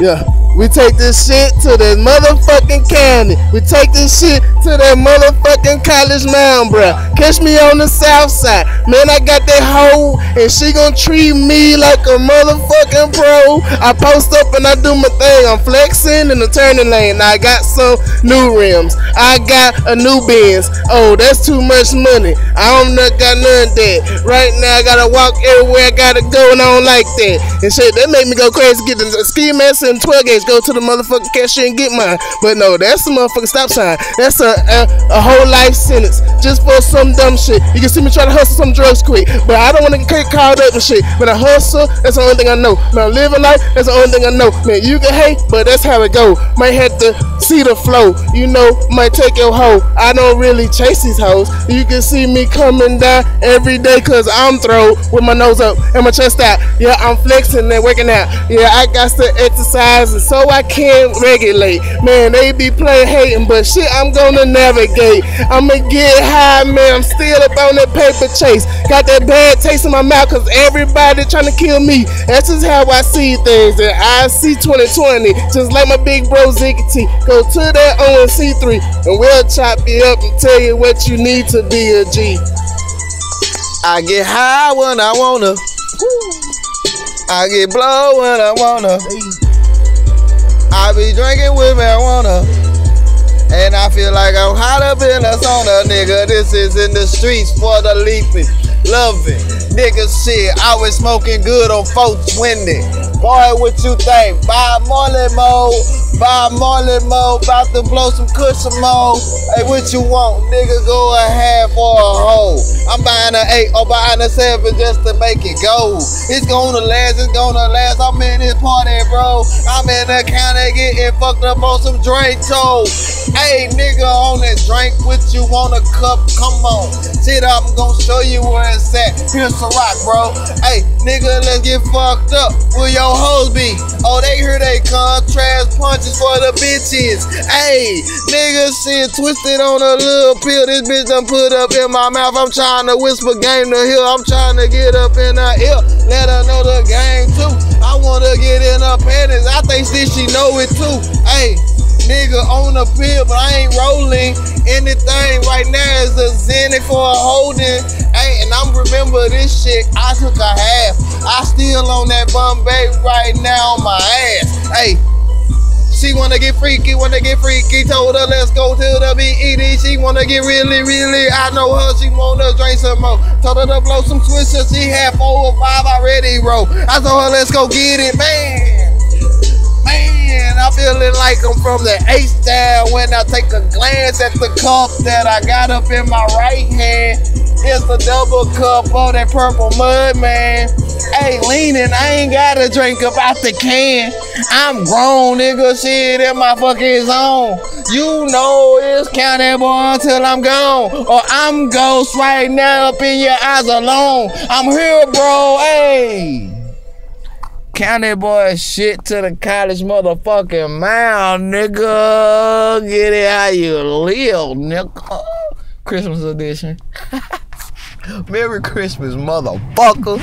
Yeah. We take this shit to the motherfucking county. We take this shit to that motherfucking College Mound, bruh. Catch me on the south side. Man, I got that hoe, and she gon' treat me like a motherfucking pro. I post up and I do my thing. I'm flexing in the turning lane. I got some new rims. I got a new Benz. Oh, that's too much money. I don't got none of that. Right now, I gotta walk everywhere I gotta go, and I don't like that. And shit, that make me go crazy. Get the ski mask and 12 gauge. Go to the motherfucking cashier and get mine. But no, that's a motherfucking stop sign. That's a whole life sentence just for some dumb shit. You can see me try to hustle some drugs quick, but I don't want to get caught up and shit. When I hustle, that's the only thing I know. When I live a life, that's the only thing I know. Man, you can hate, but that's how it go. Might have to see the flow. You know, might take your hoe. I don't really chase these hoes. You can see me coming down every day cause I'm throw with my nose up and my chest out. Yeah, I'm flexing and working out. Yeah, I got to exercise and so I can't regulate. Man, they be playing hating, but shit, I'm gonna navigate. I'ma get high, man. I'm still up on that paper chase. Got that bad taste in my mouth cause everybody trying to kill me. That's just how I see things. And I see 2020, just like my big bro Ziggy T. Go to that ONC3 and we'll chop you up and tell you what you need to be a G. I get high when I wanna. I get blow when I wanna. I be drinking with marijuana, and I feel like I'm hot up in a sauna, nigga. This is in the streets for the leaping, loving, nigga shit. I was smoking good on 420. Boy, what you think? Buy more limo, about to blow some cushion more. Hey, what you want, nigga? Go a half or a whole. I'm buying an 8 or buying a 7 just to make it go. It's gonna last, I'm in this party, bro. I'm in the county getting fucked up on some drink toes. Hey, nigga, on that drink, what you want a cup? Come on. Shit, I'm gonna show you where it's at. Here's some rock, bro. Hey, nigga, let's get fucked up. Where your hoes be? Oh, they here they come. Trash punches for the bitches. Hey, nigga, shit twisted on a little pill. This bitch done put up in my mouth. I'm trying to whisper game to hill. I'm trying to get up in her ear. Let her know the game too. I wanna get in her panties. I think she know it too. Hey, nigga on the pill, but I ain't rolling anything right now. Is a Zenny for a holding. Hey, and I'm remember this shit. I took a half. I still on that Bombay right now on my ass. Hey, she wanna get freaky, told her let's go to the BED. She wanna get really, I know her, she wanna drink some more. Told her to blow some swishers, she had 4 or 5 already, bro. I told her let's go get it, man. I'm feeling like I'm from the H-Town when I take a glance at the cup that I got up in my right hand. It's a double cup of that purple mud, man. Hey, leaning, I ain't gotta drink up out the can. I'm grown, nigga, shit in my fucking zone. You know it's county boy until I'm gone. Or I'm ghost right now up in your eyes alone. I'm here, bro, hey. County boy shit to the College motherfucking Mound, nigga. Get it how you live, nigga. Christmas edition. Merry Christmas, motherfucker.